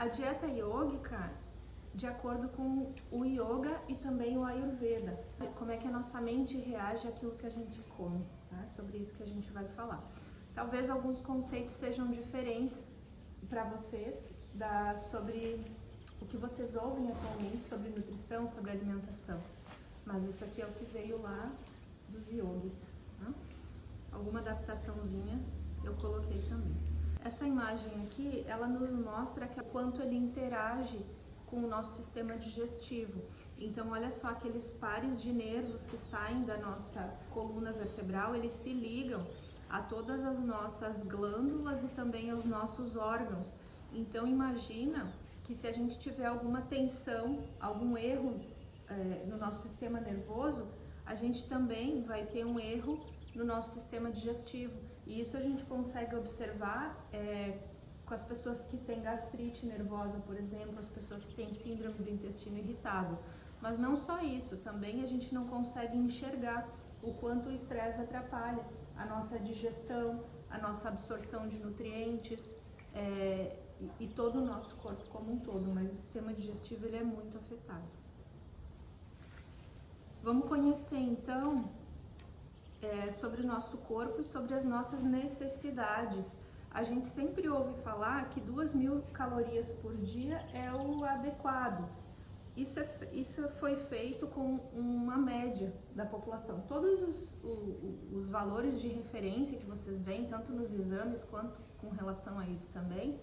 A dieta yógica, de acordo com o yoga e também o Ayurveda, como é que a nossa mente reage àquilo que a gente come, tá? Sobre isso que a gente vai falar. Talvez alguns conceitos sejam diferentes para vocês sobre o que vocês ouvem atualmente sobre nutrição, sobre alimentação, mas isso aqui é o que veio lá dos yogis, tá? Alguma adaptaçãozinha eu coloquei também. Essa imagem aqui, ela nos mostra quanto ele interage com o nosso sistema digestivo. Então, olha só, aqueles pares de nervos que saem da nossa coluna vertebral, eles se ligam a todas as nossas glândulas e também aos nossos órgãos. Então, imagina que se a gente tiver alguma tensão, algum erro no nosso sistema nervoso, a gente também vai ter um erro no nosso sistema digestivo. E isso a gente consegue observar com as pessoas que têm gastrite nervosa, por exemplo, as pessoas que têm síndrome do intestino irritável. Mas não só isso, também a gente não consegue enxergar o quanto o estresse atrapalha a nossa digestão, a nossa absorção de nutrientes e todo o nosso corpo como um todo, mas o sistema digestivo ele é muito afetado. Vamos conhecer então sobre o nosso corpo e sobre as nossas necessidades. A gente sempre ouve falar que 2.000 calorias por dia é o adequado. Isso foi feito com uma média da população. Todos os valores de referência que vocês veem, tanto nos exames quanto com relação a isso também,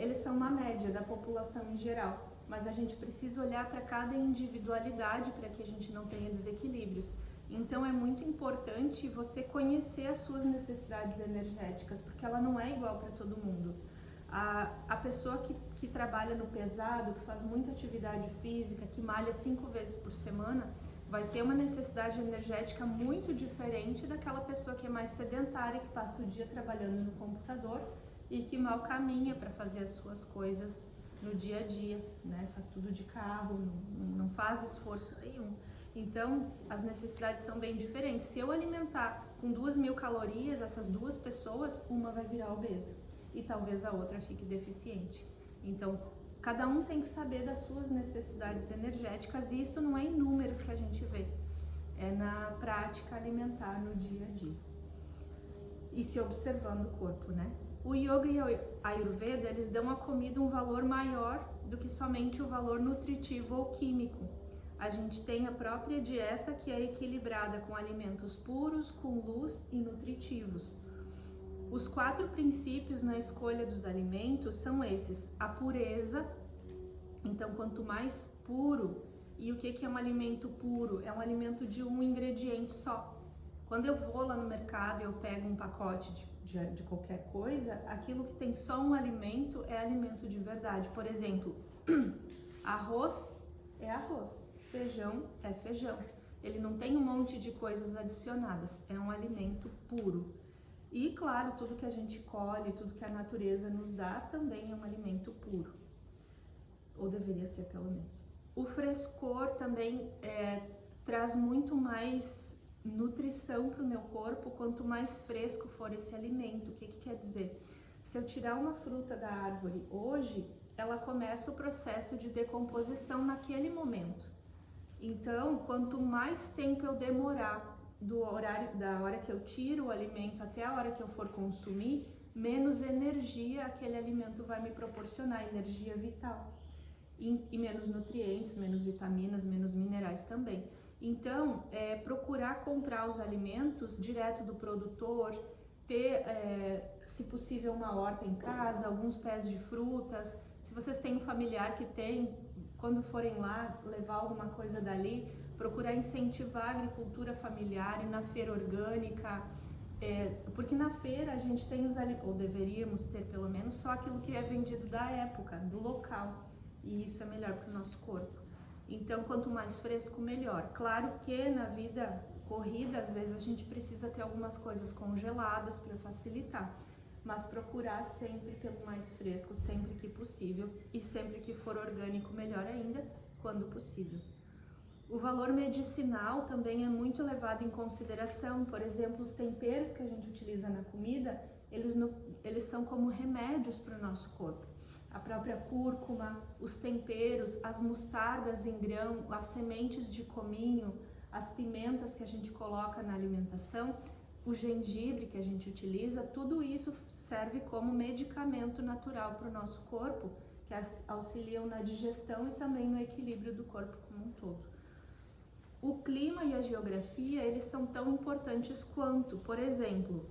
eles são uma média da população em geral. Mas a gente precisa olhar para cada individualidade para que a gente não tenha desequilíbrios. Então é muito importante você conhecer as suas necessidades energéticas, porque ela não é igual para todo mundo. A pessoa que trabalha no pesado, que faz muita atividade física, que malha 5 vezes por semana, vai ter uma necessidade energética muito diferente daquela pessoa que é mais sedentária, que passa o dia trabalhando no computador e que mal caminha para fazer as suas coisas no dia a dia, né? Faz tudo de carro, não faz esforço nenhum. Então, as necessidades são bem diferentes. Se eu alimentar com 2.000 calorias essas duas pessoas, uma vai virar obesa e talvez a outra fique deficiente. Então, cada um tem que saber das suas necessidades energéticas e isso não é em números que a gente vê, é na prática alimentar no dia a dia e se observando o corpo, né? O Yoga e a Ayurveda, eles dão à comida um valor maior do que somente o valor nutritivo ou químico. A gente tem a própria dieta que é equilibrada com alimentos puros, com luz e nutritivos. Os 4 princípios na escolha dos alimentos são esses: a pureza. Então, quanto mais puro, e o que é um alimento puro? É um alimento de um ingrediente só. Quando eu vou lá no mercado e eu pego um pacote de qualquer coisa, aquilo que tem só um alimento é alimento de verdade. Por exemplo, arroz é arroz, feijão é feijão. Ele não tem um monte de coisas adicionadas, é um alimento puro. E claro, tudo que a gente colhe, tudo que a natureza nos dá também é um alimento puro. Ou deveria ser, pelo menos. O frescor também traz muito mais nutrição para o meu corpo quanto mais fresco for esse alimento. O que quer dizer? Se eu tirar uma fruta da árvore hoje, ela começa o processo de decomposição naquele momento. Então, quanto mais tempo eu demorar da hora que eu tiro o alimento até a hora que eu for consumir, menos energia aquele alimento vai me proporcionar, energia vital. E menos nutrientes, menos vitaminas, menos minerais também. Então, procurar comprar os alimentos direto do produtor, ter, se possível, uma horta em casa, alguns pés de frutas. Se vocês têm um familiar que tem, quando forem lá levar alguma coisa dali, procurar incentivar a agricultura familiar e na feira orgânica, porque na feira a gente tem ou deveríamos ter pelo menos, só aquilo que é vendido da época, do local, e isso é melhor para o nosso corpo. Então, quanto mais fresco, melhor. Claro que na vida corrida, às vezes a gente precisa ter algumas coisas congeladas para facilitar, mas procurar sempre pelo mais fresco, sempre que possível, e sempre que for orgânico, melhor ainda, quando possível. O valor medicinal também é muito levado em consideração. Por exemplo, os temperos que a gente utiliza na comida, eles são como remédios para o nosso corpo. a própria cúrcuma, os temperos, as mostardas em grão, as sementes de cominho, as pimentas que a gente coloca na alimentação, o gengibre que a gente utiliza, tudo isso serve como medicamento natural para o nosso corpo, que auxiliam na digestão e também no equilíbrio do corpo como um todo. O clima e a geografia, eles são tão importantes quanto, por exemplo,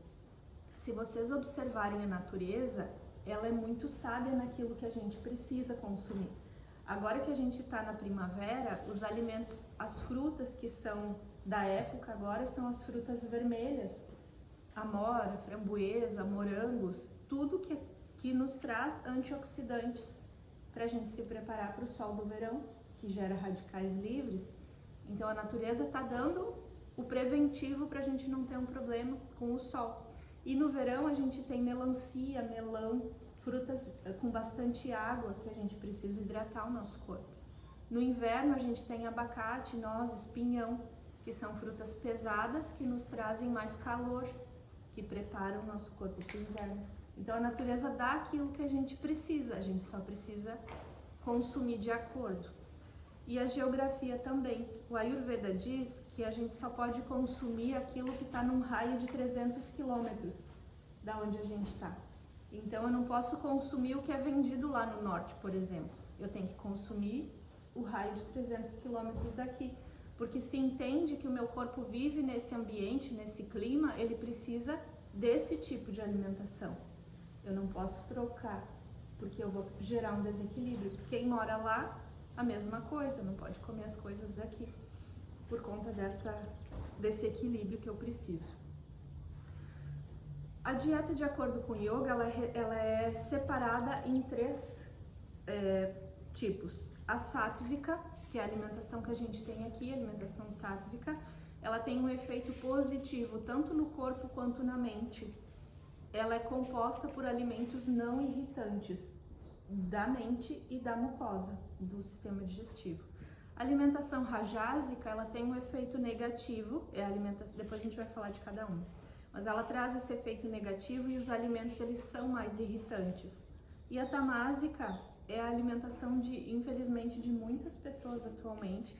se vocês observarem a natureza, ela é muito sábia naquilo que a gente precisa consumir. Agora que a gente está na primavera, os alimentos, as frutas que são da época agora são as frutas vermelhas, amora, framboesa, morangos, tudo que nos traz antioxidantes para a gente se preparar para o sol do verão, que gera radicais livres. Então a natureza está dando o preventivo para a gente não ter um problema com o sol. E no verão a gente tem melancia, melão, frutas com bastante água que a gente precisa hidratar o nosso corpo. No inverno a gente tem abacate, nozes, pinhão, que são frutas pesadas que nos trazem mais calor, que preparam o nosso corpo para o inverno. Então a natureza dá aquilo que a gente precisa, a gente só precisa consumir de acordo. E a geografia também. O Ayurveda diz que a gente só pode consumir aquilo que está num raio de 300 quilômetros da onde a gente está. Então eu não posso consumir o que é vendido lá no norte, por exemplo. Eu tenho que consumir o raio de 300 quilômetros daqui. Porque se entende que o meu corpo vive nesse ambiente, nesse clima, ele precisa desse tipo de alimentação. Eu não posso trocar, porque eu vou gerar um desequilíbrio. Quem mora lá, a mesma coisa, não pode comer as coisas daqui, por conta desse equilíbrio que eu preciso. A dieta, de acordo com o yoga, ela é separada em três tipos. A sátvica, que é a alimentação que a gente tem aqui, a alimentação sátvica, ela tem um efeito positivo tanto no corpo quanto na mente. Ela é composta por alimentos não irritantes da mente e da mucosa do sistema digestivo. A alimentação rajásica, ela tem um efeito negativo, depois a gente vai falar de cada um, mas ela traz esse efeito negativo e os alimentos eles são mais irritantes. E a tamásica é a alimentação infelizmente, de muitas pessoas atualmente,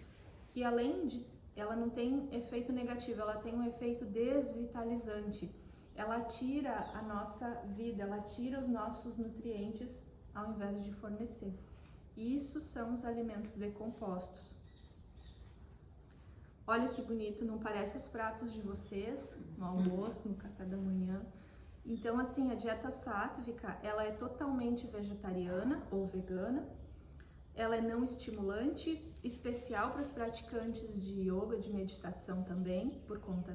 que além de ela não tem efeito negativo, ela tem um efeito desvitalizante. Ela tira a nossa vida, ela tira os nossos nutrientes ao invés de fornecer. Isso são os alimentos decompostos. Olha que bonito, não parece os pratos de vocês, no almoço, no café da manhã. Então, assim, a dieta sátvica, ela é totalmente vegetariana ou vegana. Ela é não estimulante, especial para os praticantes de yoga, de meditação também, por conta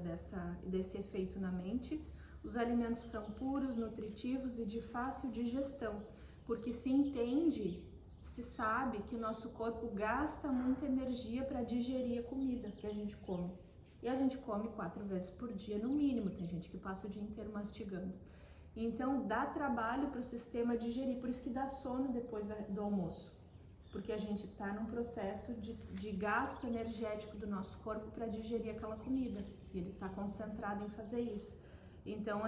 desse efeito na mente. Os alimentos são puros, nutritivos e de fácil digestão, porque se sabe que o nosso corpo gasta muita energia para digerir a comida que a gente come. E a gente come 4 vezes por dia no mínimo, tem gente que passa o dia inteiro mastigando. Então dá trabalho para o sistema digerir, por isso que dá sono depois do almoço. Porque a gente está num processo de gasto energético do nosso corpo para digerir aquela comida. E ele está concentrado em fazer isso. Então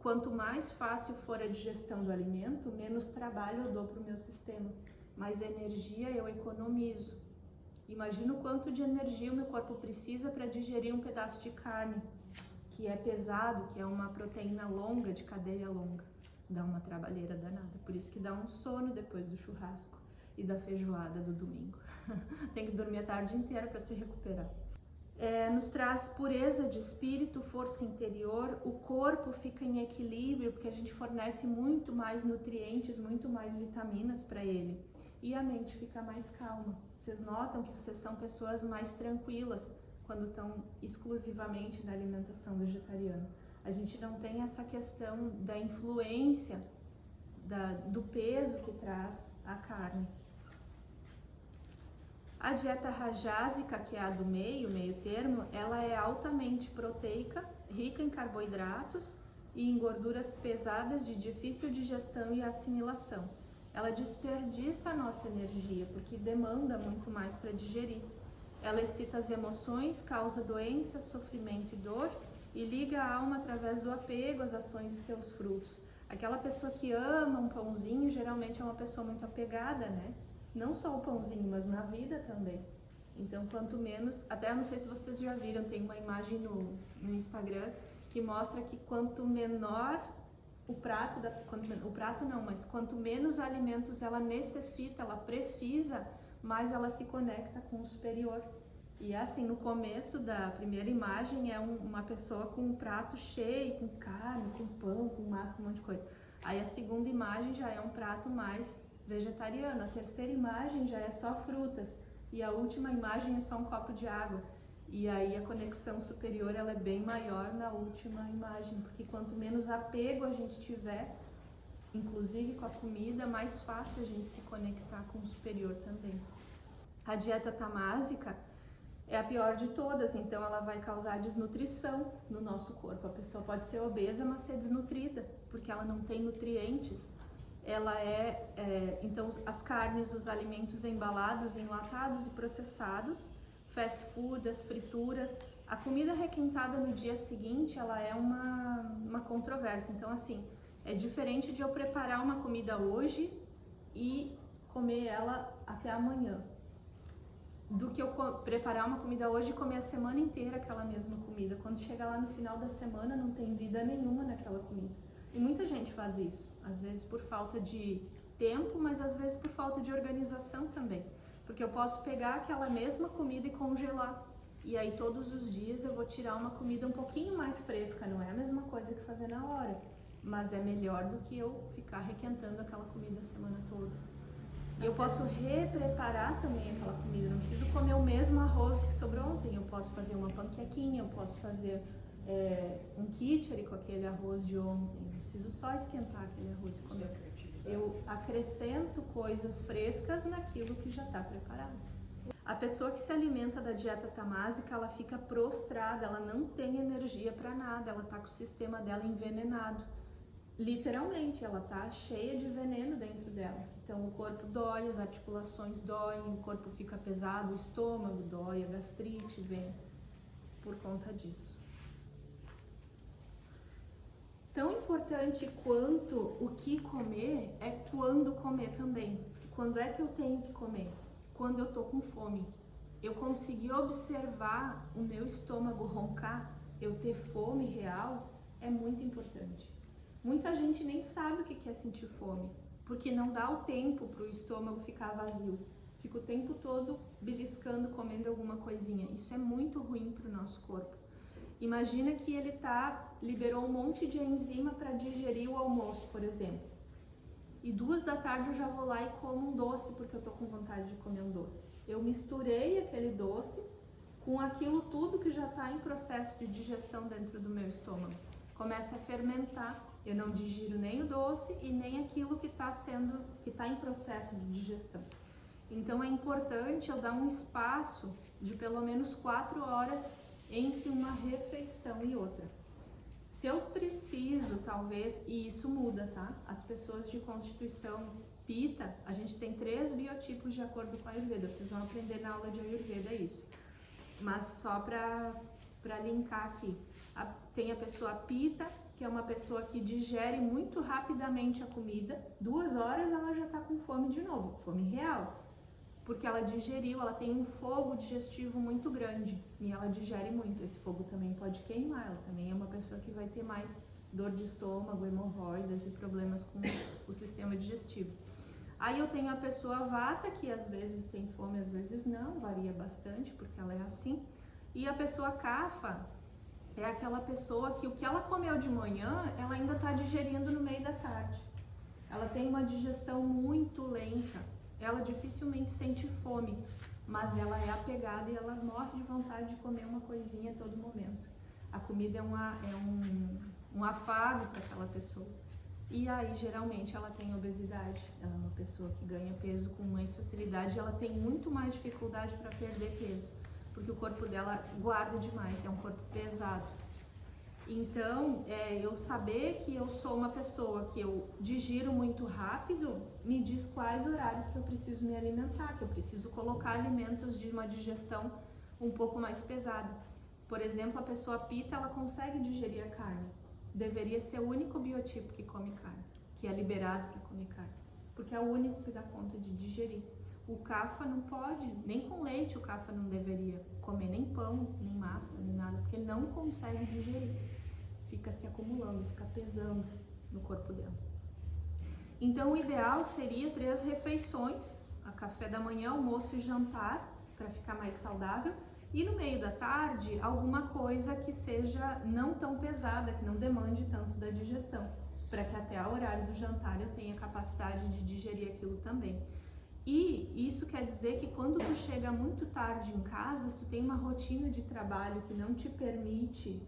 quanto mais fácil for a digestão do alimento, menos trabalho eu dou para o meu sistema. Mais energia eu economizo. Imagina o quanto de energia o meu corpo precisa para digerir um pedaço de carne, que é pesado, que é uma proteína longa, de cadeia longa. Dá uma trabalheira danada. Por isso que dá um sono depois do churrasco e da feijoada do domingo. Tem que dormir a tarde inteira para se recuperar. Nos traz pureza de espírito, força interior, o corpo fica em equilíbrio porque a gente fornece muito mais nutrientes, muito mais vitaminas para ele, e a mente fica mais calma. Vocês notam que vocês são pessoas mais tranquilas quando estão exclusivamente na alimentação vegetariana. A gente não tem essa questão da influência do peso que traz a carne. A dieta rajásica, que é a do meio termo, ela é altamente proteica, rica em carboidratos e em gorduras pesadas de difícil digestão e assimilação. Ela desperdiça a nossa energia, porque demanda muito mais para digerir. Ela excita as emoções, causa doenças, sofrimento e dor e liga a alma através do apego às ações e seus frutos. Aquela pessoa que ama um pãozinho, geralmente é uma pessoa muito apegada, né? Não só o pãozinho, mas na vida também. Então, quanto menos... Até eu não sei se vocês já viram, tem uma imagem no Instagram que mostra que quanto menor o prato, o prato não, mas quanto menos alimentos ela necessita, ela precisa, mais ela se conecta com o superior. E assim, no começo da primeira imagem é uma pessoa com um prato cheio, com carne, com pão, com massa, com um monte de coisa. Aí a segunda imagem já é um prato mais vegetariano, a terceira imagem já é só frutas e a última imagem é só um copo de água. E aí a conexão superior ela é bem maior na última imagem, porque quanto menos apego a gente tiver, inclusive com a comida, mais fácil a gente se conectar com o superior também. A dieta tamásica é a pior de todas, então ela vai causar desnutrição no nosso corpo. A pessoa pode ser obesa, mas ser desnutrida, porque ela não tem nutrientes. Ela então as carnes, os alimentos embalados, enlatados e processados, fast food, as frituras, a comida requentada no dia seguinte, ela é uma controvérsia. Então assim, é diferente de eu preparar uma comida hoje e comer ela até amanhã, do que eu preparar uma comida hoje e comer a semana inteira aquela mesma comida. Quando chega lá no final da semana, não tem vida nenhuma naquela comida. E muita gente faz isso, às vezes por falta de tempo, mas às vezes por falta de organização também. Porque eu posso pegar aquela mesma comida e congelar. E aí todos os dias eu vou tirar uma comida um pouquinho mais fresca, não é a mesma coisa que fazer na hora, mas é melhor do que eu ficar requentando aquela comida a semana toda. E eu posso repreparar também aquela comida, não preciso comer o mesmo arroz que sobrou ontem, eu posso fazer uma panquequinha, eu posso fazer um kitchery com aquele arroz de ontem, não preciso só esquentar aquele arroz e comer. Eu acrescento coisas frescas naquilo que já está preparado. A pessoa que se alimenta da dieta tamásica, ela fica prostrada, ela não tem energia para nada, ela está com o sistema dela envenenado. Literalmente, ela está cheia de veneno dentro dela. Então o corpo dói, as articulações doem, o corpo fica pesado, o estômago dói, a gastrite vem por conta disso. Tão importante quanto o que comer é quando comer também. Quando é que eu tenho que comer? Quando eu tô com fome. Eu conseguir observar o meu estômago roncar, eu ter fome real, é muito importante. Muita gente nem sabe o que é sentir fome, porque não dá o tempo para o estômago ficar vazio. Fica o tempo todo beliscando, comendo alguma coisinha. Isso é muito ruim para o nosso corpo. Imagina que ele liberou um monte de enzima para digerir o almoço, por exemplo. E 2 da tarde eu já vou lá e como um doce, porque eu tô com vontade de comer um doce. Eu misturei aquele doce com aquilo tudo que já está em processo de digestão dentro do meu estômago. Começa a fermentar, eu não digiro nem o doce e nem aquilo que está em processo de digestão. Então é importante eu dar um espaço de pelo menos 4 horas entre uma refeição e outra. Se eu preciso, talvez, e isso muda, tá? As pessoas de constituição Pitta, a gente tem 3 biotipos de acordo com a Ayurveda. Vocês vão aprender na aula de Ayurveda isso. Mas só para linkar aqui. Tem a pessoa Pitta, que é uma pessoa que digere muito rapidamente a comida. 2 horas ela já está com fome de novo, fome real. Porque ela digeriu, ela tem um fogo digestivo muito grande e ela digere muito. Esse fogo também pode queimar, ela também é uma pessoa que vai ter mais dor de estômago, hemorroidas e problemas com o sistema digestivo. Aí eu tenho a pessoa Vata, que às vezes tem fome, às vezes não, varia bastante porque ela é assim. E a pessoa Kapha é aquela pessoa que o que ela comeu de manhã, ela ainda está digerindo no meio da tarde. Ela tem uma digestão muito lenta. Ela dificilmente sente fome, mas ela é apegada e ela morre de vontade de comer uma coisinha a todo momento. A comida é um afago para aquela pessoa. E aí, geralmente, ela tem obesidade. Ela é uma pessoa que ganha peso com mais facilidade e ela tem muito mais dificuldade para perder peso, porque o corpo dela guarda demais, é um corpo pesado. Então, eu saber que eu sou uma pessoa que eu digiro muito rápido, me diz quais horários que eu preciso me alimentar, que eu preciso colocar alimentos de uma digestão um pouco mais pesada. Por exemplo, a pessoa Pitta, ela consegue digerir a carne. deveria ser o único biotipo que come carne, que é liberado para comer carne, porque é o único que dá conta de digerir. O cafa não pode, nem com leite o cafa não deveria comer nem pão, nem massa, nem nada, porque ele não consegue digerir. Fica se acumulando, fica pesando no corpo dela. Então o ideal seria 3 refeições, a café da manhã, almoço e jantar, para ficar mais saudável, e no meio da tarde alguma coisa que seja não tão pesada, que não demande tanto da digestão, para que até o horário do jantar eu tenha capacidade de digerir aquilo também. E isso quer dizer que quando tu chega muito tarde em casa, se tu tem uma rotina de trabalho que não te permite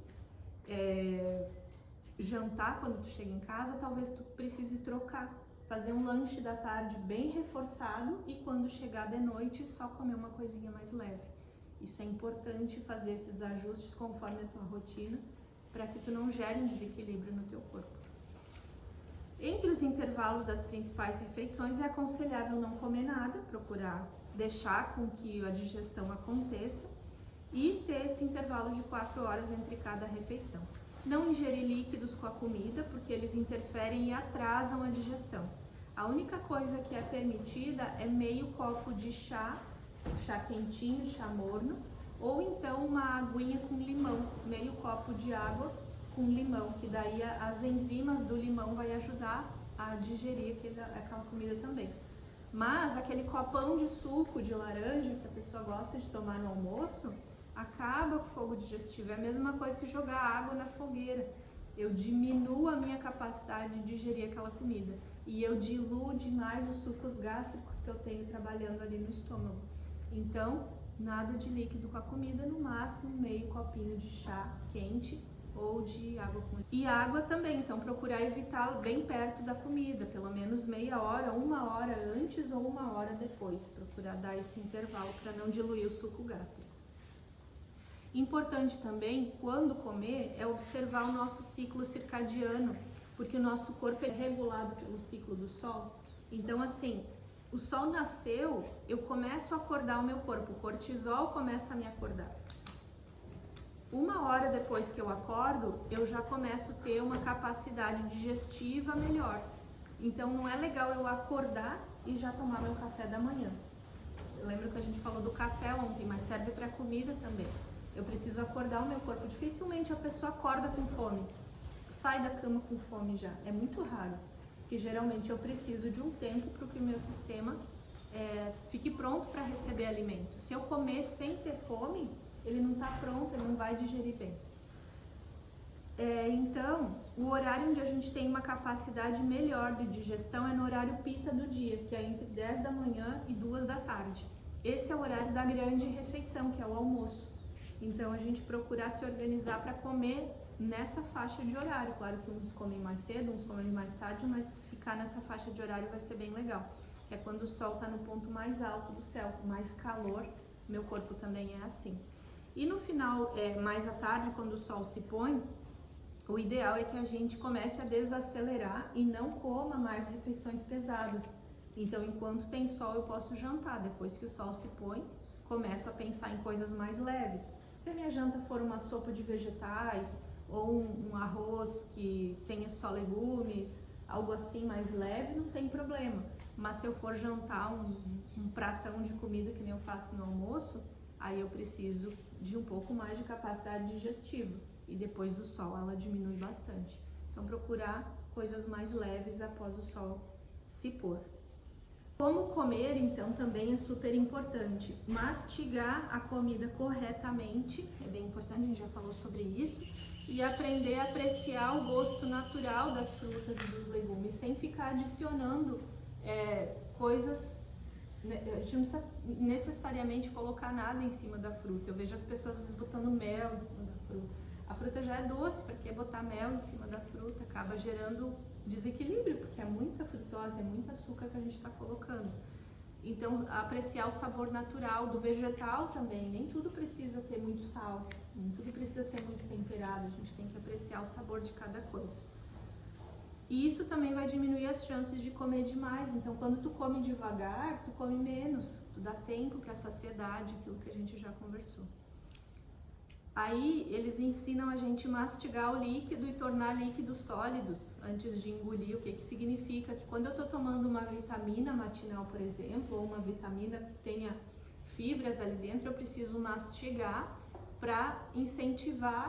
jantar quando tu chega em casa, talvez tu precise trocar, fazer um lanche da tarde bem reforçado e quando chegar de noite só comer uma coisinha mais leve. Isso é importante, fazer esses ajustes conforme a tua rotina, para que tu não gere um desequilíbrio no teu corpo. Entre os intervalos das principais refeições é aconselhável não comer nada, procurar deixar com que a digestão aconteça e ter esse intervalo de 4 horas entre cada refeição. Não ingerir líquidos com a comida, porque eles interferem e atrasam a digestão. A única coisa que é permitida é meio copo de chá quentinho, chá morno, ou então uma aguinha com limão, meio copo de água com limão, que daí as enzimas do limão vai ajudar a digerir aquela comida também. Mas aquele copão de suco de laranja que a pessoa gosta de tomar no almoço, acaba com o fogo digestivo. É a mesma coisa que jogar água na fogueira. Eu diminuo a minha capacidade de digerir aquela comida e eu diluo demais os sucos gástricos que eu tenho trabalhando ali no estômago. Então, nada de líquido com a comida, no máximo meio copinho de chá quente ou de água com... E água também, então procurar evitar bem perto da comida, pelo menos meia hora, 1 hora antes ou 1 hora depois. Procurar dar esse intervalo para não diluir o suco gástrico. Importante também, quando comer, é observar o nosso ciclo circadiano, porque o nosso corpo é regulado pelo ciclo do sol. Então, assim, o sol nasceu, eu começo a acordar o meu corpo, o cortisol começa a me acordar. 1 hora depois que eu acordo, eu já começo a ter uma capacidade digestiva melhor. Então, não é legal eu acordar e já tomar meu café da manhã. Eu lembro que a gente falou do café ontem, mas serve para comida também. Eu preciso acordar o meu corpo. Dificilmente a pessoa acorda com fome, sai da cama com fome já. É muito raro, porque geralmente eu preciso de um tempo para que o meu sistema fique pronto para receber alimento. Se eu comer sem ter fome, ele não está pronto, ele não vai digerir bem. Então, o horário onde a gente tem uma capacidade melhor de digestão é no horário pita do dia, que é entre 10 da manhã e 2 da tarde. Esse é o horário da grande refeição, que é o almoço. Então, a gente procurar se organizar para comer nessa faixa de horário. Claro que uns comem mais cedo, uns comem mais tarde, mas ficar nessa faixa de horário vai ser bem legal. É quando o sol está no ponto mais alto do céu, mais calor, meu corpo também é assim. E no final, mais à tarde, quando o sol se põe, o ideal é que a gente comece a desacelerar e não coma mais refeições pesadas. Então, enquanto tem sol, eu posso jantar. Depois que o sol se põe, começo a pensar em coisas mais leves. Se a minha janta for uma sopa de vegetais ou um arroz que tenha só legumes, algo assim mais leve, não tem problema. Mas se eu for jantar um pratão de comida que nem eu faço no almoço, aí eu preciso de um pouco mais de capacidade digestiva. E depois do sol ela diminui bastante. Então procurar coisas mais leves após o sol se pôr. Como comer, então, também é super importante. Mastigar a comida corretamente, é bem importante, a gente já falou sobre isso. E aprender a apreciar o gosto natural das frutas e dos legumes, sem ficar adicionando coisas. A gente não precisa necessariamente colocar nada em cima da fruta. Eu vejo as pessoas às vezes botando mel em cima da fruta. A fruta já é doce, para que botar mel em cima da fruta? Acaba gerando desequilíbrio, porque é muita frutose, é muito açúcar que a gente está colocando. Então, apreciar o sabor natural do vegetal também. Nem tudo precisa ter muito sal, nem tudo precisa ser muito temperado. A gente tem que apreciar o sabor de cada coisa. E isso também vai diminuir as chances de comer demais. Então, quando tu come devagar, tu come menos. Tu dá tempo para a saciedade, aquilo que a gente já conversou. Aí eles ensinam a gente mastigar o líquido e tornar líquidos sólidos antes de engolir, o que significa que quando eu estou tomando uma vitamina matinal, por exemplo, ou uma vitamina que tenha fibras ali dentro, eu preciso mastigar para incentivar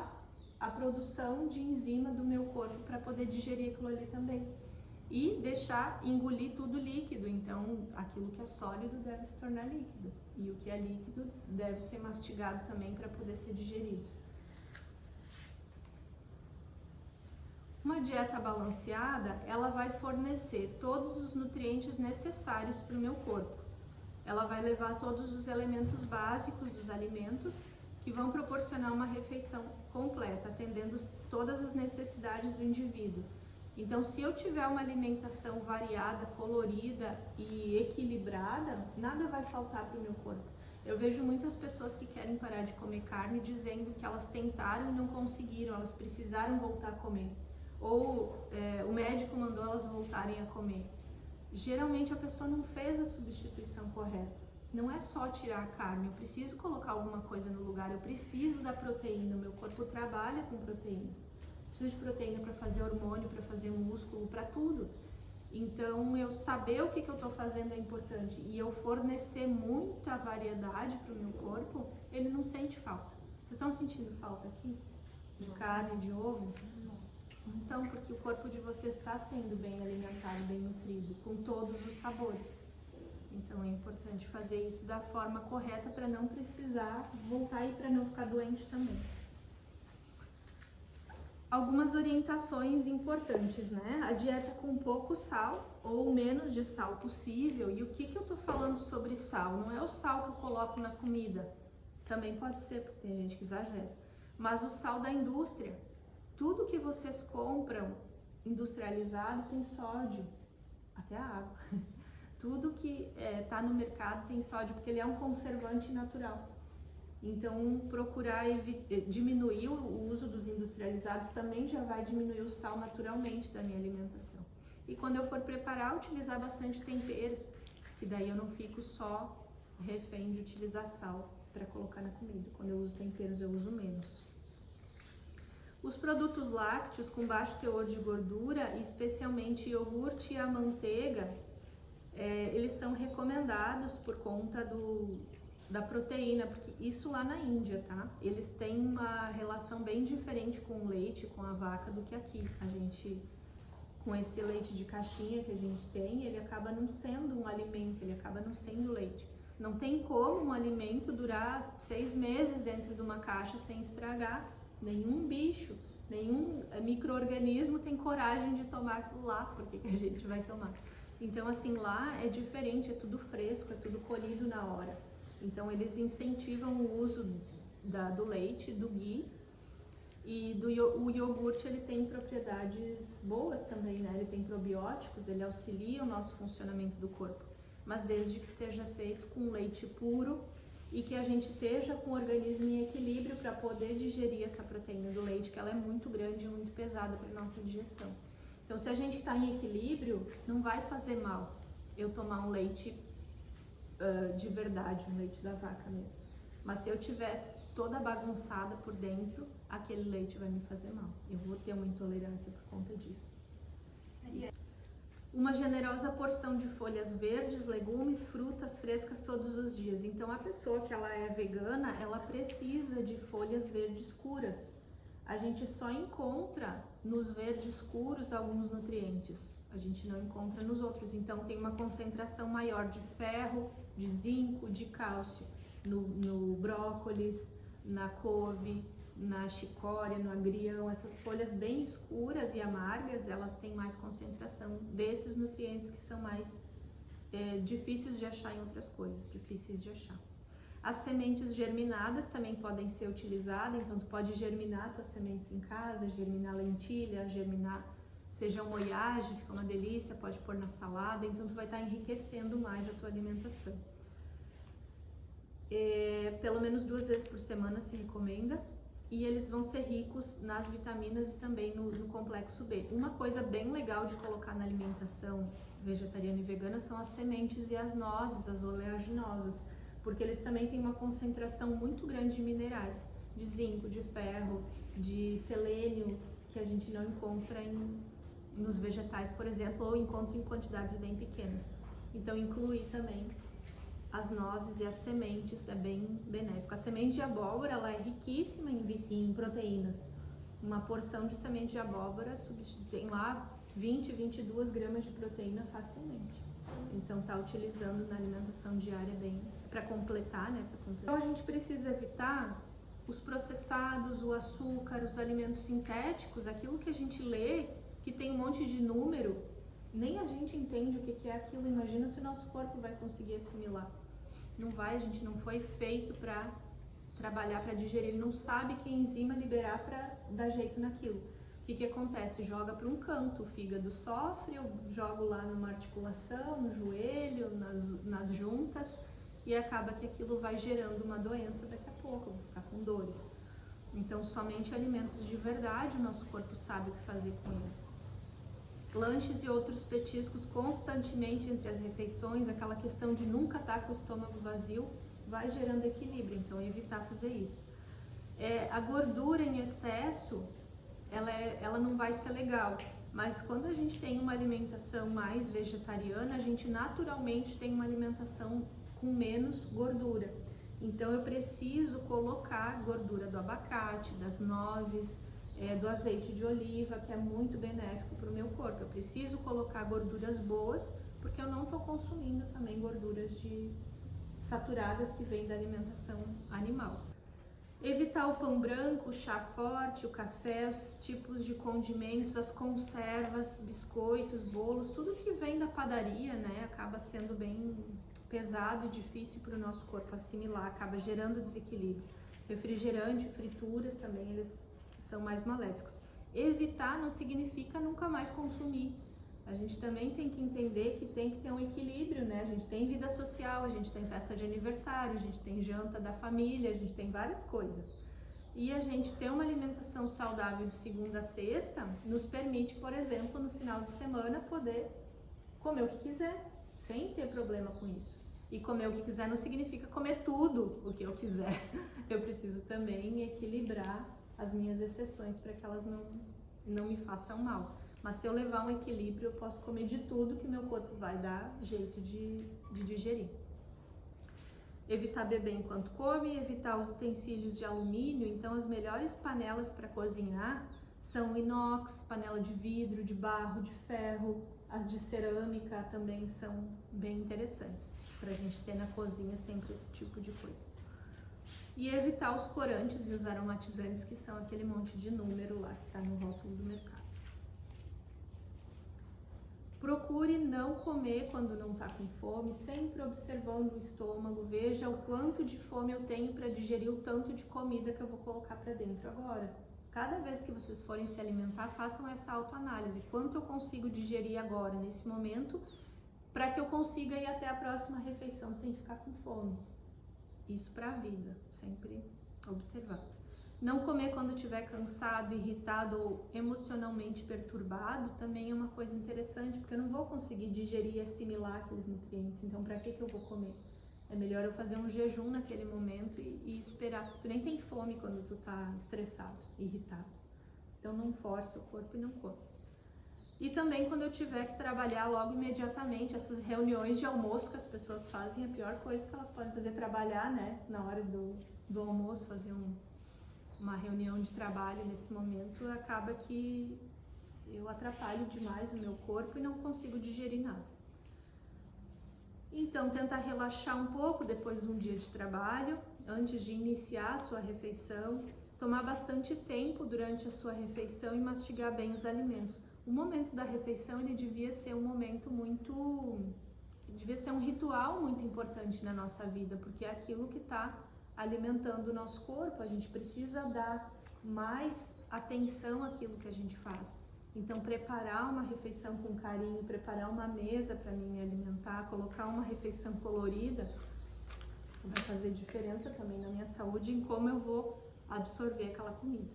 a produção de enzima do meu corpo para poder digerir aquilo ali também. E deixar engolir tudo líquido, então aquilo que é sólido deve se tornar líquido e o que é líquido deve ser mastigado também para poder ser digerido. Uma dieta balanceada, ela vai fornecer todos os nutrientes necessários para o meu corpo. Ela vai levar todos os elementos básicos dos alimentos que vão proporcionar uma refeição completa, atendendo todas as necessidades do indivíduo. Então, se eu tiver uma alimentação variada, colorida e equilibrada, nada vai faltar para o meu corpo. Eu vejo muitas pessoas que querem parar de comer carne dizendo que elas tentaram e não conseguiram, elas precisaram voltar a comer. Ou o médico mandou elas voltarem a comer. Geralmente a pessoa não fez a substituição correta. Não é só tirar a carne, eu preciso colocar alguma coisa no lugar, eu preciso da proteína, o meu corpo trabalha com proteínas. Preciso de proteína para fazer hormônio, para fazer músculo, para tudo. Então, eu saber o que eu estou fazendo é importante e eu fornecer muita variedade para o meu corpo, ele não sente falta. Vocês estão sentindo falta aqui? De carne, de ovo? Então, porque o corpo de vocês está sendo bem alimentado, bem nutrido, com todos os sabores. Então, é importante fazer isso da forma correta para não precisar voltar e para não ficar doente também. Algumas orientações importantes, né? A dieta com pouco sal ou menos de sal possível. E o que eu tô falando sobre sal? Não é o sal que eu coloco na comida. Também pode ser, porque tem gente que exagera. Mas o sal da indústria. Tudo que vocês compram industrializado tem sódio. Até a água. Tudo que tá no mercado tem sódio, porque ele é um conservante natural. Então, procurar diminuir o uso dos industrializados também já vai diminuir o sal naturalmente da minha alimentação. E quando eu for preparar, utilizar bastante temperos, que daí eu não fico só refém de utilizar sal para colocar na comida. Quando eu uso temperos, eu uso menos. Os produtos lácteos com baixo teor de gordura, especialmente iogurte e a manteiga, eles são recomendados por conta da proteína, porque isso lá na Índia, tá? Eles têm uma relação bem diferente com o leite, com a vaca, do que aqui. A gente, com esse leite de caixinha que a gente tem, ele acaba não sendo um alimento, ele acaba não sendo leite. Não tem como um alimento durar 6 meses dentro de uma caixa sem estragar. Nenhum bicho, nenhum micro-organismo tem coragem de tomar aquilo lá, porque que a gente vai tomar? Então, assim, lá é diferente, é tudo fresco, é tudo colhido na hora. Então, eles incentivam o uso do leite, do ghee, e o iogurte, ele tem propriedades boas também, né? Ele tem probióticos, ele auxilia o nosso funcionamento do corpo, mas desde que seja feito com leite puro e que a gente esteja com o organismo em equilíbrio para poder digerir essa proteína do leite, que ela é muito grande e muito pesada para a nossa digestão. Então, se a gente está em equilíbrio, não vai fazer mal eu tomar um leite de verdade, um leite da vaca mesmo. Mas se eu tiver toda bagunçada por dentro, aquele leite vai me fazer mal. Eu vou ter uma intolerância por conta disso. Uma generosa porção de folhas verdes, legumes, frutas frescas todos os dias. Então, a pessoa que ela é vegana, ela precisa de folhas verdes escuras. A gente só encontra nos verdes escuros alguns nutrientes. A gente não encontra nos outros. Então, tem uma concentração maior de ferro, de zinco, de cálcio no brócolis, na couve, na chicória, no agrião. Essas folhas bem escuras e amargas, elas têm mais concentração desses nutrientes que são mais difíceis de achar em outras coisas, difíceis de achar. As sementes germinadas também podem ser utilizadas, então tu pode germinar tuas sementes em casa, germinar lentilha, germinar feijão moyage, fica uma delícia, pode pôr na salada, então tu vai estar enriquecendo mais a tua alimentação. Pelo menos 2 vezes por semana se recomenda, e eles vão ser ricos nas vitaminas e também no complexo B. Uma coisa bem legal de colocar na alimentação vegetariana e vegana são as sementes e as nozes, as oleaginosas, porque eles também têm uma concentração muito grande de minerais. de zinco, de ferro, de selênio, que a gente não encontra nos vegetais, por exemplo, ou encontra em quantidades bem pequenas. Então, incluir também as nozes e as sementes é bem benéfico. A semente de abóbora, ela é riquíssima em proteínas. Uma porção de semente de abóbora tem lá 20, 22 gramas de proteína facilmente. Então, tá utilizando na alimentação diária bem para completar, né? Então, a gente precisa evitar os processados, o açúcar, os alimentos sintéticos, aquilo que a gente lê, que tem um monte de número, nem a gente entende o que é aquilo. Imagina se o nosso corpo vai conseguir assimilar. Não vai, a gente não foi feito para trabalhar, para digerir, ele não sabe que enzima liberar para dar jeito naquilo. O que acontece? Joga para um canto, o fígado sofre, eu jogo lá numa articulação, no joelho, nas juntas, e acaba que aquilo vai gerando uma doença daqui a pouco, eu vou ficar com dores. Então, somente alimentos de verdade o nosso corpo sabe o que fazer com eles. Lanches e outros petiscos constantemente entre as refeições, aquela questão de nunca estar com o estômago vazio, vai gerando equilíbrio, então evitar fazer isso. A gordura em excesso, ela não vai ser legal, mas quando a gente tem uma alimentação mais vegetariana, a gente naturalmente tem uma alimentação com menos gordura. Então eu preciso colocar gordura do abacate, das nozes, do azeite de oliva, que é muito benéfico para o meu corpo. Eu preciso colocar gorduras boas, porque eu não estou consumindo também gorduras saturadas que vêm da alimentação animal. Evitar o pão branco, o chá forte, o café, os tipos de condimentos, as conservas, biscoitos, bolos, tudo que vem da padaria, né, acaba sendo bem pesado e difícil para o nosso corpo assimilar, acaba gerando desequilíbrio. Refrigerante, frituras também, eles são mais maléficos. Evitar não significa nunca mais consumir. A gente também tem que entender que tem que ter um equilíbrio, né? A gente tem vida social, a gente tem festa de aniversário, a gente tem janta da família, a gente tem várias coisas. E a gente ter uma alimentação saudável de segunda a sexta nos permite, por exemplo, no final de semana poder comer o que quiser, sem ter problema com isso. E comer o que quiser não significa comer tudo o que eu quiser. Eu preciso também equilibrar as minhas exceções para que elas não me façam mal. Mas se eu levar um equilíbrio, eu posso comer de tudo que meu corpo vai dar jeito de digerir. Evitar beber enquanto come, evitar os utensílios de alumínio. Então, as melhores panelas para cozinhar são inox, panela de vidro, de barro, de ferro. As de cerâmica também são bem interessantes para a gente ter na cozinha sempre esse tipo de coisa. E evitar os corantes e os aromatizantes, que são aquele monte de número lá que está no rótulo do mercado. Procure não comer quando não está com fome, sempre observando o estômago, veja o quanto de fome eu tenho para digerir o tanto de comida que eu vou colocar para dentro agora. Cada vez que vocês forem se alimentar, façam essa autoanálise, quanto eu consigo digerir agora, nesse momento, para que eu consiga ir até a próxima refeição sem ficar com fome. Isso para a vida, sempre observar. Não comer quando estiver cansado, irritado ou emocionalmente perturbado também é uma coisa interessante, porque eu não vou conseguir digerir e assimilar aqueles nutrientes. Então, para que eu vou comer? É melhor eu fazer um jejum naquele momento e esperar. Tu nem tem fome quando tu tá estressado, irritado. Então, não force o corpo e não come. E também quando eu tiver que trabalhar logo imediatamente, essas reuniões de almoço que as pessoas fazem, a pior coisa que elas podem fazer é trabalhar, né? Na hora do almoço, fazer uma reunião de trabalho nesse momento, acaba que eu atrapalho demais o meu corpo e não consigo digerir nada. Então, tentar relaxar um pouco depois de um dia de trabalho, antes de iniciar a sua refeição, tomar bastante tempo durante a sua refeição e mastigar bem os alimentos. O momento da refeição, ele devia ser um momento devia ser um ritual muito importante na nossa vida, porque é aquilo que está alimentando o nosso corpo. A gente precisa dar mais atenção àquilo que a gente faz. Então, preparar uma refeição com carinho, preparar uma mesa para mim me alimentar, colocar uma refeição colorida, vai fazer diferença também na minha saúde, em como eu vou absorver aquela comida.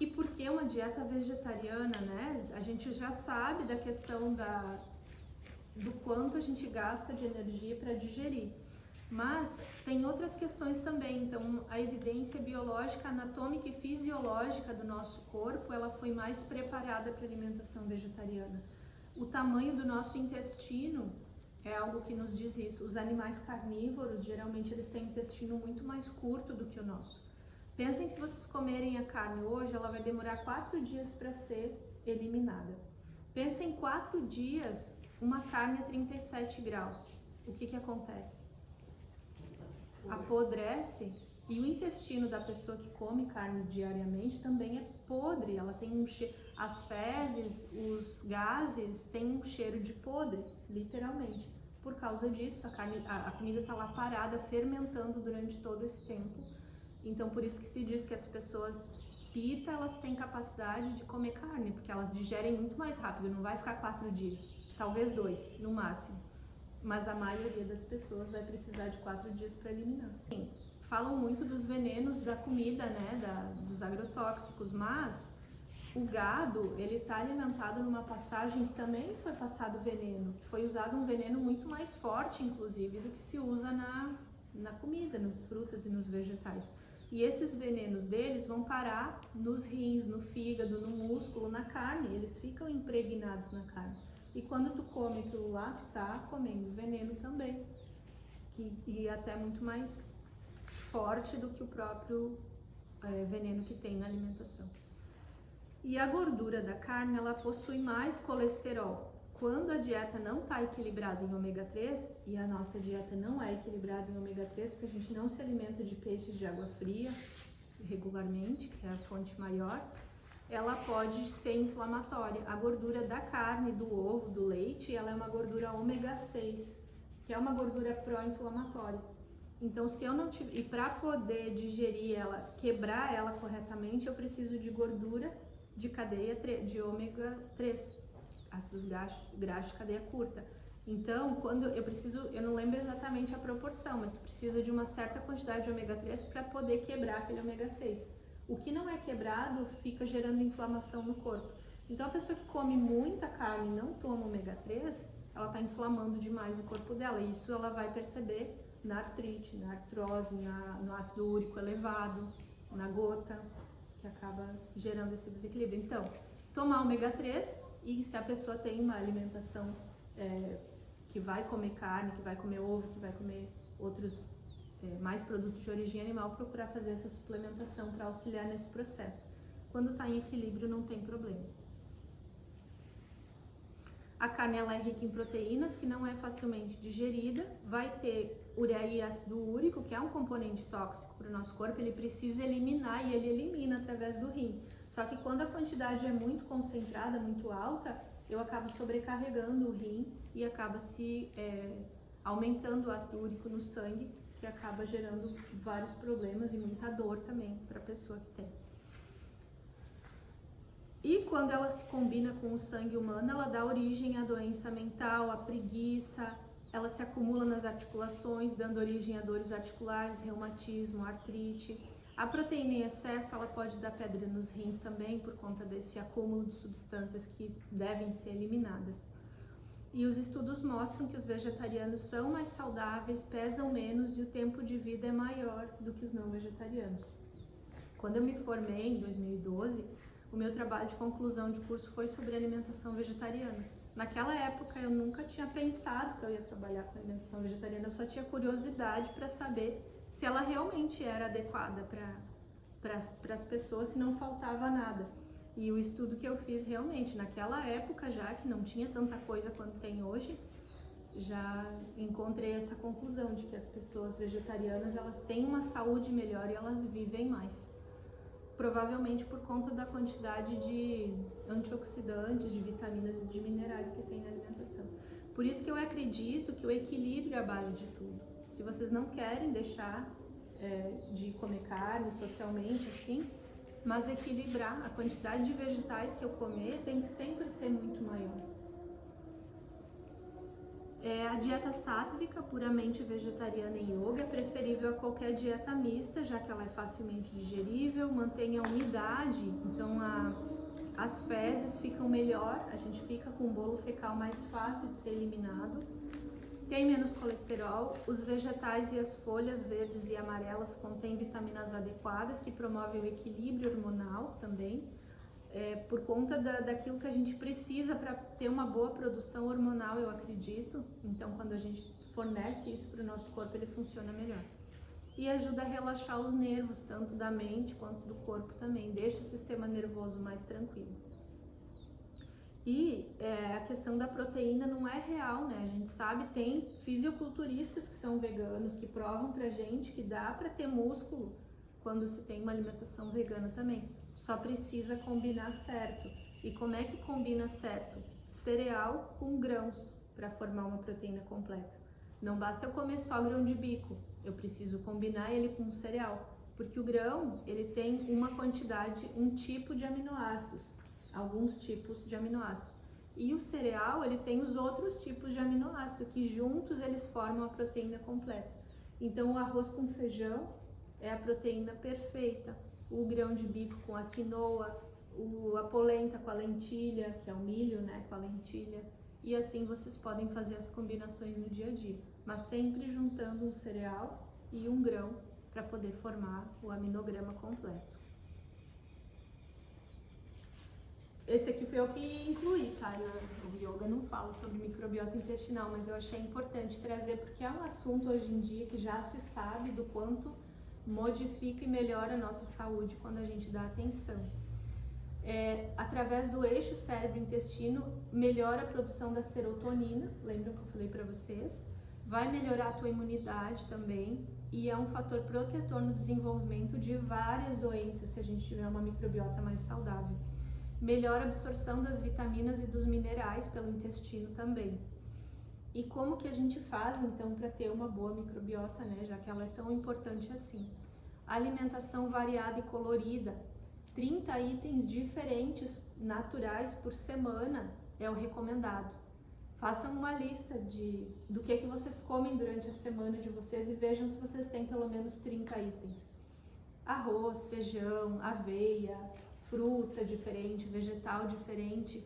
E por que uma dieta vegetariana, né? A gente já sabe da questão do quanto a gente gasta de energia para digerir. Mas tem outras questões também, então a evidência biológica, anatômica e fisiológica do nosso corpo, ela foi mais preparada para alimentação vegetariana. O tamanho do nosso intestino é algo que nos diz isso. Os animais carnívoros, geralmente eles têm um intestino muito mais curto do que o nosso. Pensem, se vocês comerem a carne hoje, ela vai demorar 4 dias para ser eliminada. Pensem em 4 dias, uma carne a 37 graus. O que acontece? Apodrece, e o intestino da pessoa que come carne diariamente também é podre. Ela tem um cheiro, as fezes, os gases têm um cheiro de podre, literalmente. Por causa disso, a comida está lá parada, fermentando durante todo esse tempo. Então, por isso que se diz que as pessoas pita, elas têm capacidade de comer carne, porque elas digerem muito mais rápido, não vai ficar 4 dias, talvez 2, no máximo. Mas a maioria das pessoas vai precisar de 4 dias para eliminar. Sim, falam muito dos venenos da comida, né, dos agrotóxicos, mas o gado, ele está alimentado numa pastagem que também foi passado veneno, que foi usado um veneno muito mais forte, inclusive, do que se usa na comida, nas frutas e nos vegetais. E esses venenos deles vão parar nos rins, no fígado, no músculo, na carne, eles ficam impregnados na carne. E quando tu come aquilo lá, tu tá comendo veneno também, e até muito mais forte do que o próprio veneno que tem na alimentação. E a gordura da carne, ela possui mais colesterol. Quando a dieta não está equilibrada em ômega 3, e a nossa dieta não é equilibrada em ômega 3, porque a gente não se alimenta de peixes de água fria regularmente, que é a fonte maior, ela pode ser inflamatória. A gordura da carne, do ovo, do leite, ela é uma gordura ômega 6, que é uma gordura pró-inflamatória. Então, se eu não tiver, e para poder digerir ela, quebrar ela corretamente, eu preciso de gordura de cadeia de ômega 3, ácidos graxos de cadeia curta. Então, quando eu não lembro exatamente a proporção, mas tu precisa de uma certa quantidade de ômega 3 para poder quebrar aquele ômega 6. O que não é quebrado fica gerando inflamação no corpo. Então, a pessoa que come muita carne e não toma ômega 3, ela está inflamando demais o corpo dela. E isso ela vai perceber na artrite, na artrose, no ácido úrico elevado, na gota, que acaba gerando esse desequilíbrio. Então, tomar ômega 3, e se a pessoa tem uma alimentação que vai comer carne, que vai comer ovo, que vai comer outros mais produtos de origem animal, procurar fazer essa suplementação para auxiliar nesse processo. Quando está em equilíbrio, não tem problema. A carne ela é rica em proteínas, que não é facilmente digerida, vai ter ureia e ácido úrico, que é um componente tóxico para o nosso corpo, ele precisa eliminar, e ele elimina através do rim. Só que quando a quantidade é muito concentrada, muito alta, eu acabo sobrecarregando o rim e acaba aumentando o ácido úrico no sangue, que acaba gerando vários problemas e muita dor também para a pessoa que tem. E quando ela se combina com o sangue humano, ela dá origem à doença mental, à preguiça, ela se acumula nas articulações, dando origem a dores articulares, reumatismo, artrite. A proteína em excesso, ela pode dar pedra nos rins também, por conta desse acúmulo de substâncias que devem ser eliminadas. E os estudos mostram que os vegetarianos são mais saudáveis, pesam menos e o tempo de vida é maior do que os não vegetarianos. Quando eu me formei em 2012, o meu trabalho de conclusão de curso foi sobre alimentação vegetariana. Naquela época eu nunca tinha pensado que eu ia trabalhar com alimentação vegetariana, eu só tinha curiosidade para saber se ela realmente era adequada para as pessoas, se não faltava nada. E o estudo que eu fiz realmente, naquela época já, que não tinha tanta coisa quanto tem hoje, já encontrei essa conclusão de que as pessoas vegetarianas, elas têm uma saúde melhor e elas vivem mais. Provavelmente por conta da quantidade de antioxidantes, de vitaminas e de minerais que tem na alimentação. Por isso que eu acredito que o equilíbrio é a base de tudo. Se vocês não querem deixar de comer carne socialmente, assim, mas equilibrar a quantidade de vegetais que eu comer tem que sempre ser muito maior. A dieta sátvica, puramente vegetariana e yoga, é preferível a qualquer dieta mista, já que ela é facilmente digerível, mantém a umidade, então as fezes ficam melhor, a gente fica com o bolo fecal mais fácil de ser eliminado. Tem menos colesterol, os vegetais e as folhas verdes e amarelas contêm vitaminas adequadas que promovem o equilíbrio hormonal também, por conta daquilo que a gente precisa para ter uma boa produção hormonal, eu acredito. Então, quando a gente fornece isso para o nosso corpo, ele funciona melhor. E ajuda a relaxar os nervos, tanto da mente quanto do corpo também, deixa o sistema nervoso mais tranquilo. E a questão da proteína não é real, né? A gente sabe, tem fisiculturistas que são veganos, que provam pra gente que dá pra ter músculo quando se tem uma alimentação vegana também. Só precisa combinar certo. E como é que combina certo? Cereal com grãos para formar uma proteína completa. Não basta eu comer só grão de bico, eu preciso combinar ele com cereal, porque o grão, ele tem uma quantidade, um tipo de aminoácidos, alguns tipos de aminoácidos. E o cereal, ele tem os outros tipos de aminoácido, que juntos eles formam a proteína completa. Então, o arroz com feijão é a proteína perfeita, o grão de bico com a quinoa, a polenta com a lentilha, que é o milho, né, com a lentilha. E assim vocês podem fazer as combinações no dia a dia, mas sempre juntando um cereal e um grão para poder formar o aminograma completo. Esse aqui foi eu que incluí, tá? O yoga não fala sobre microbiota intestinal, mas eu achei importante trazer porque é um assunto hoje em dia que já se sabe do quanto modifica e melhora a nossa saúde quando a gente dá atenção. Através do eixo cérebro-intestino, melhora a produção da serotonina, lembram que eu falei para vocês? Vai melhorar a tua imunidade também e é um fator protetor no desenvolvimento de várias doenças se a gente tiver uma microbiota mais saudável. Melhora a absorção das vitaminas e dos minerais pelo intestino também. E como que a gente faz então para ter uma boa microbiota, né? Já que ela é tão importante assim. Alimentação variada e colorida. 30 itens diferentes, naturais por semana é o recomendado. Façam uma lista do que vocês comem durante a semana de vocês e vejam se vocês têm pelo menos 30 itens. Arroz, feijão, aveia, fruta diferente, vegetal diferente.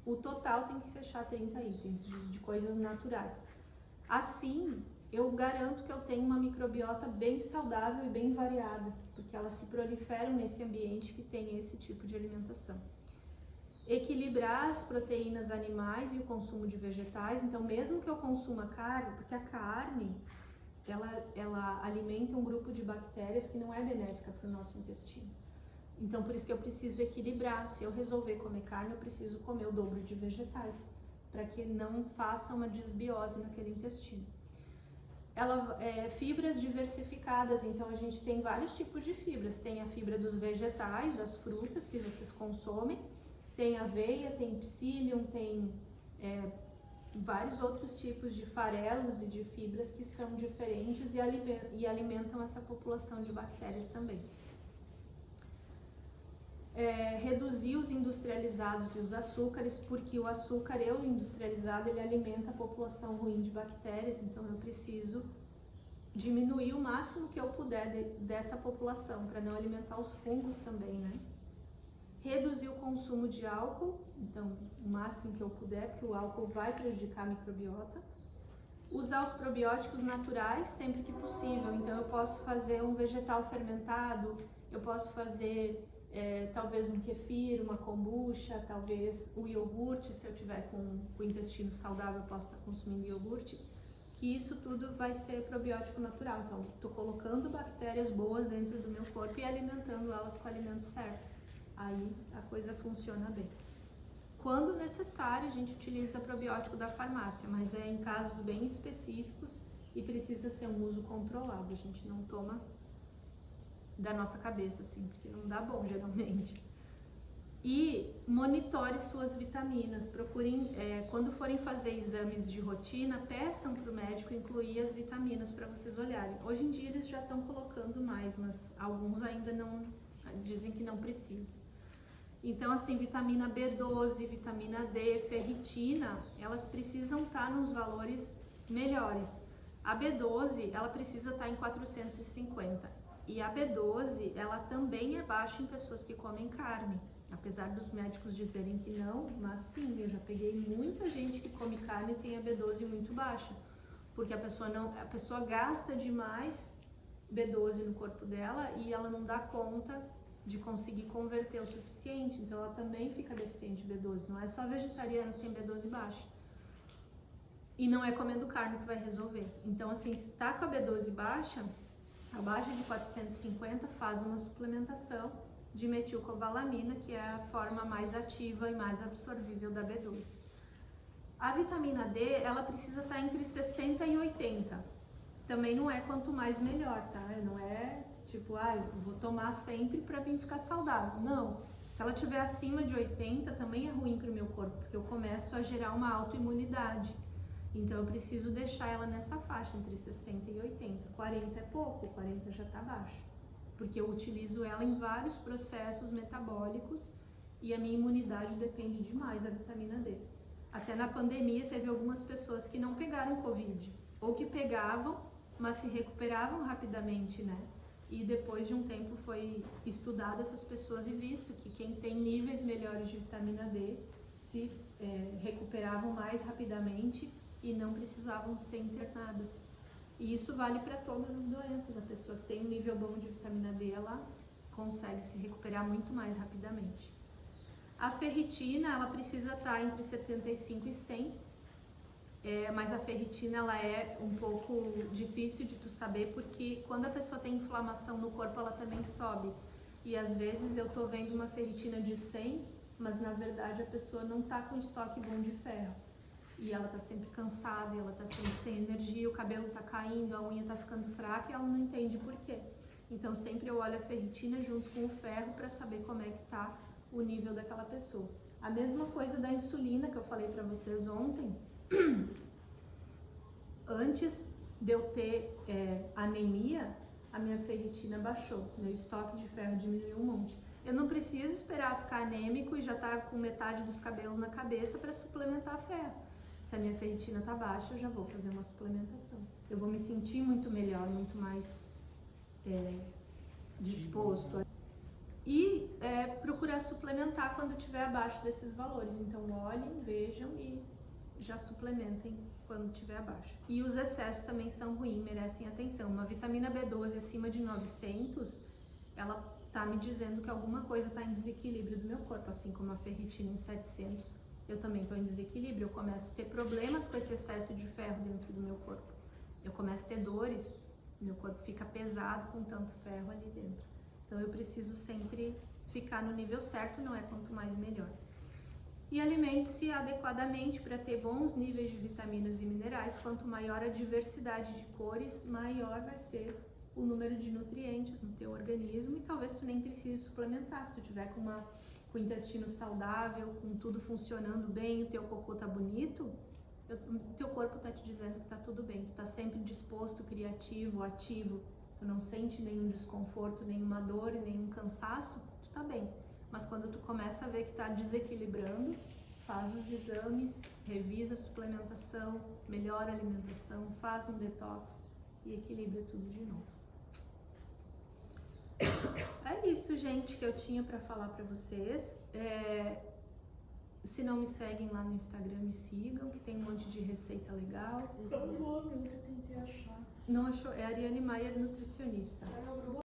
O total tem que fechar 30 itens de coisas naturais. Assim, eu garanto que eu tenho uma microbiota bem saudável e bem variada, porque elas se proliferam nesse ambiente que tem esse tipo de alimentação. Equilibrar as proteínas animais e o consumo de vegetais, então mesmo que eu consuma carne, porque a carne, ela alimenta um grupo de bactérias que não é benéfica para o nosso intestino. Então por isso que eu preciso equilibrar, se eu resolver comer carne, eu preciso comer o dobro de vegetais, para que não faça uma desbiose naquele intestino. Fibras diversificadas, então a gente tem vários tipos de fibras, tem a fibra dos vegetais, das frutas que vocês consomem, tem aveia, tem psyllium, tem vários outros tipos de farelos e de fibras que são diferentes e alimentam essa população de bactérias também. Reduzir os industrializados e os açúcares, porque o açúcar e o industrializado ele alimenta a população ruim de bactérias, então eu preciso diminuir o máximo que eu puder dessa população, para não alimentar os fungos também, né? Reduzir o consumo de álcool, então o máximo que eu puder, porque o álcool vai prejudicar a microbiota. Usar os probióticos naturais sempre que possível, então eu posso fazer um vegetal fermentado, eu posso fazer talvez um kefir, uma kombucha, talvez o iogurte, se eu tiver com o intestino saudável, eu posso estar consumindo iogurte, que isso tudo vai ser probiótico natural. Então, estou colocando bactérias boas dentro do meu corpo e alimentando elas com o alimento certo. Aí a coisa funciona bem. Quando necessário, a gente utiliza probiótico da farmácia, mas é em casos bem específicos e precisa ser um uso controlado. A gente não toma da nossa cabeça, assim, porque não dá bom, geralmente. E monitore suas vitaminas. Procurem, quando forem fazer exames de rotina, peçam para o médico incluir as vitaminas para vocês olharem. Hoje em dia eles já estão colocando mais, mas alguns ainda não, dizem que não precisa. Então, assim, vitamina B12, vitamina D, ferritina, elas precisam estar nos valores melhores. A B12, ela precisa estar em 450. E a B12, ela também é baixa em pessoas que comem carne. Apesar dos médicos dizerem que não, mas sim, eu já peguei muita gente que come carne e tem a B12 muito baixa. porque a pessoa gasta demais B12 no corpo dela e ela não dá conta de conseguir converter o suficiente, então ela também fica deficiente de B12. Não é só vegetariano que tem B12 baixa. E não é comendo carne que vai resolver. Então, assim, se tá com a B12 baixa, abaixo de 450, faz uma suplementação de metilcobalamina, que é a forma mais ativa e mais absorvível da B12. A vitamina D, ela precisa estar entre 60 e 80. Também não é quanto mais melhor, tá? Não é tipo, eu vou tomar sempre para mim ficar saudável. Não. Se ela estiver acima de 80, também é ruim para o meu corpo, porque eu começo a gerar uma autoimunidade. Então eu preciso deixar ela nessa faixa, entre 60 e 80. 40 é pouco, 40 já está baixo. Porque eu utilizo ela em vários processos metabólicos e a minha imunidade depende demais da vitamina D. Até na pandemia teve algumas pessoas que não pegaram Covid, ou que pegavam, mas se recuperavam rapidamente, né? E depois de um tempo foi estudado essas pessoas e visto que quem tem níveis melhores de vitamina D se recuperavam mais rapidamente e não precisavam ser internadas. E isso vale para todas as doenças. A pessoa que tem um nível bom de vitamina D, ela consegue se recuperar muito mais rapidamente. A ferritina, ela precisa estar entre 75 e 100, mas a ferritina ela é um pouco difícil de tu saber, porque quando a pessoa tem inflamação no corpo, ela também sobe. E às vezes eu tô vendo uma ferritina de 100, mas na verdade a pessoa não tá com estoque bom de ferro. E ela tá sempre cansada, ela tá sempre sem energia, o cabelo tá caindo, a unha tá ficando fraca e ela não entende por quê. Então sempre eu olho a ferritina junto com o ferro para saber como é que tá o nível daquela pessoa. A mesma coisa da insulina que eu falei para vocês ontem. Antes de eu ter anemia, a minha ferritina baixou, meu estoque de ferro diminuiu um monte. Eu não preciso esperar ficar anêmico e já tá com metade dos cabelos na cabeça para suplementar ferro. Se a minha ferritina tá baixa, eu já vou fazer uma suplementação. Eu vou me sentir muito melhor, muito mais disposto. E procurar suplementar quando estiver abaixo desses valores. Então olhem, vejam e já suplementem quando estiver abaixo. E os excessos também são ruins, merecem atenção. Uma vitamina B12 acima de 900, ela tá me dizendo que alguma coisa está em desequilíbrio do meu corpo, assim como a ferritina em 700. Eu também estou em desequilíbrio, eu começo a ter problemas com esse excesso de ferro dentro do meu corpo. Eu começo a ter dores, meu corpo fica pesado com tanto ferro ali dentro. Então eu preciso sempre ficar no nível certo, não é quanto mais melhor. E alimente-se adequadamente para ter bons níveis de vitaminas e minerais. Quanto maior a diversidade de cores, maior vai ser o número de nutrientes no teu organismo e talvez tu nem precise suplementar. Se tu tiver com o intestino saudável, com tudo funcionando bem, o teu cocô tá bonito, o teu corpo tá te dizendo que tá tudo bem. Tu tá sempre disposto, criativo, ativo, tu não sente nenhum desconforto, nenhuma dor e nenhum cansaço, tu tá bem. Mas quando tu começa a ver que tá desequilibrando, faz os exames, revisa a suplementação, melhora a alimentação, faz um detox e equilibra tudo de novo. É isso, gente, que eu tinha para falar para vocês. Se não me seguem lá no Instagram, me sigam, que tem um monte de receita legal. Qual o nome? Eu tentei achar. Não achou? É Ariane Maier, nutricionista.